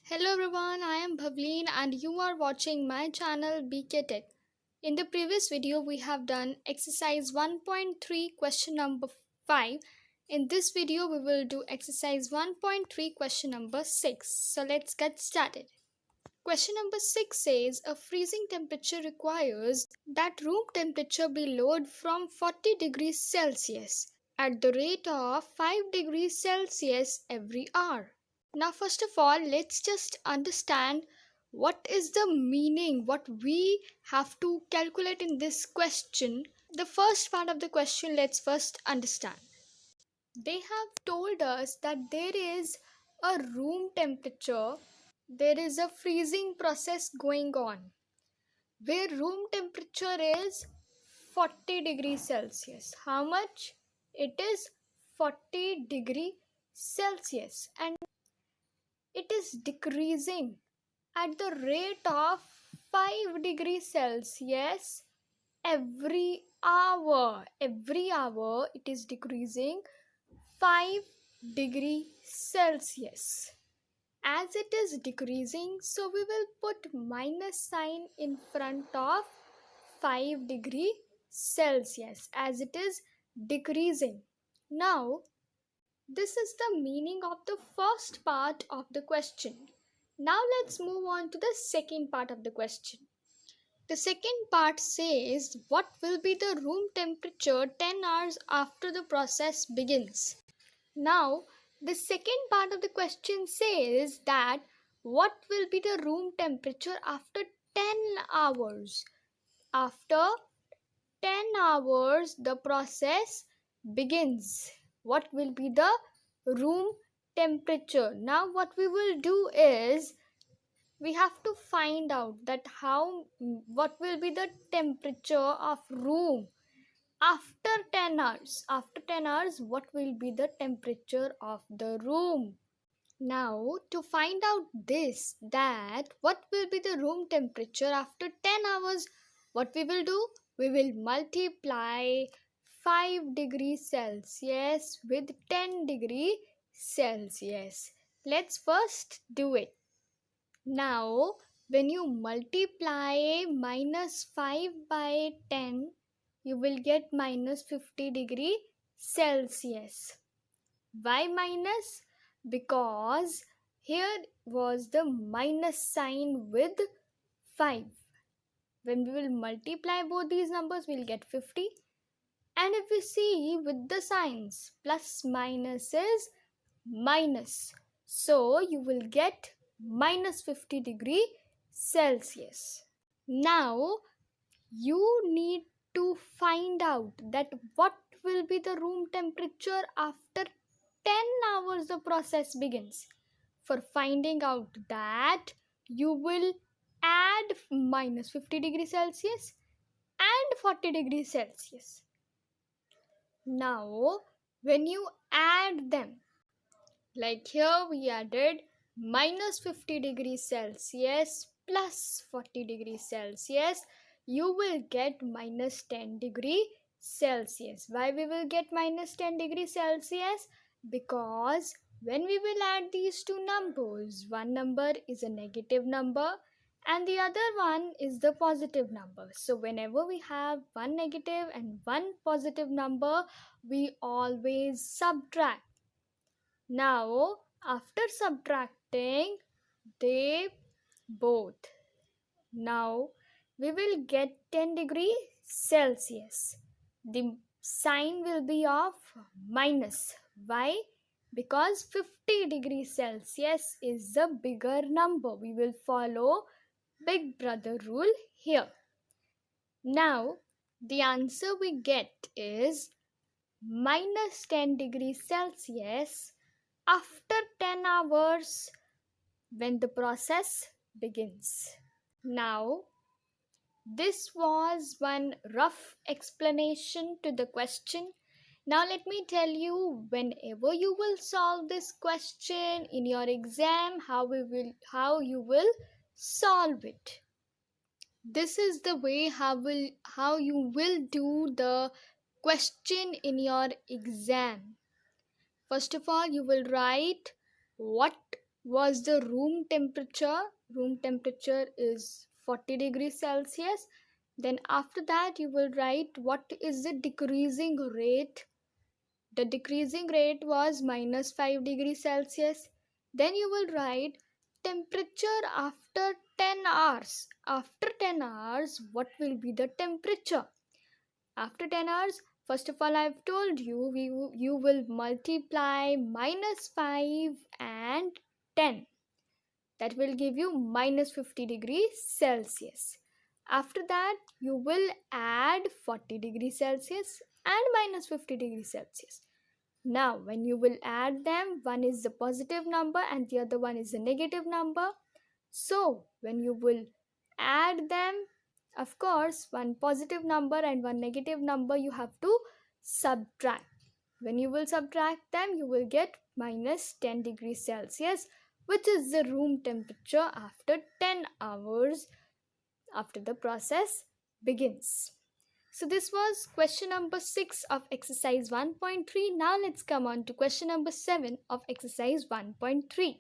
Hello everyone, I am Bhavleen and you are watching my channel BK Tech. In the previous video, we have done exercise 1.3 question number 5. In this video, we will do exercise 1.3 question number 6. So let's get started. Question number 6 says a freezing temperature requires that room temperature be lowered from 40 degrees Celsius at the rate of 5 degrees Celsius every hour. Now, first of all, let's just understand what is the meaning, what we have to calculate in this question. The first part of the question, let's first understand. They have told us that there is a room temperature, there is a freezing process going on, where room temperature is 40 degrees Celsius. How much? It is 40 degree Celsius, and it is decreasing at the rate of 5 degrees Celsius every hour. Every hour it is decreasing 5 degree Celsius. As it is decreasing, so we will put minus sign in front of 5 degree Celsius as it is decreasing. Now, this is the meaning of the first part of the question. Now let's move on to the second part of the question. The second part says what will be the room temperature 10 hours after the process begins. Now the second part of the question says that what will be the room temperature after 10 hours. After 10 hours the process begins. What will be the room temperature? Now what we will do is we have to find out that what will be the temperature of room after 10 hours. After 10 hours, what will be the temperature of the room? Now to find out this, that what will be the room temperature after 10 hours, what we will do, we will multiply 5 degrees Celsius with 10 degree Celsius. Let's first do it. Now, when you multiply minus 5 by 10, you will get minus 50 degree Celsius. Why minus? Because here was the minus sign with 5. When we will multiply both these numbers, we will get 50. And if we see with the signs, plus minus is minus. So you will get minus 50 degree Celsius. Now you need to find out that what will be the room temperature after 10 hours the process begins. For finding out that, you will add minus 50 degrees Celsius and 40 degrees Celsius. Now when you add them, like here we added minus 50 degrees Celsius plus 40 degrees Celsius, you will get minus 10 degree Celsius. Why we will get minus 10 degrees Celsius? Because when we will add these two numbers, one number is a negative number and the other one is the positive number. So whenever we have one negative and one positive number, we always subtract. Now, after subtracting they both, now we will get 10 degree Celsius. The sign will be of minus. Why? Because 50 degrees Celsius is the bigger number. We will follow Big Brother rule here. Now, the answer we get is minus 10 degrees Celsius after 10 hours when the process begins. Now, this was one rough explanation to the question. Now let me tell you, whenever you will solve this question in your exam, how you will solve it. This is the way how you will do the question in your exam. First of all, you will write what was the room temperature. Room temperature is 40 degrees Celsius. Then after that you will write what is the decreasing rate. The decreasing rate was minus 5 degrees Celsius. Then you will write temperature after 10 hours. After 10 hours, what will be the temperature? After 10 hours, first of all, I've told you you will multiply minus 5 and 10. That will give you minus 50 degrees Celsius. After that, you will add 40 degrees Celsius and minus 50 degrees Celsius. Now, when you will add them, one is the positive number and the other one is the negative number. So, when you will add them, of course, one positive number and one negative number you have to subtract. When you will subtract them, you will get minus 10 degrees Celsius, which is the room temperature after 10 hours after the process begins. So this was question number 6 of exercise 1.3. Now let's come on to question number 7 of exercise 1.3.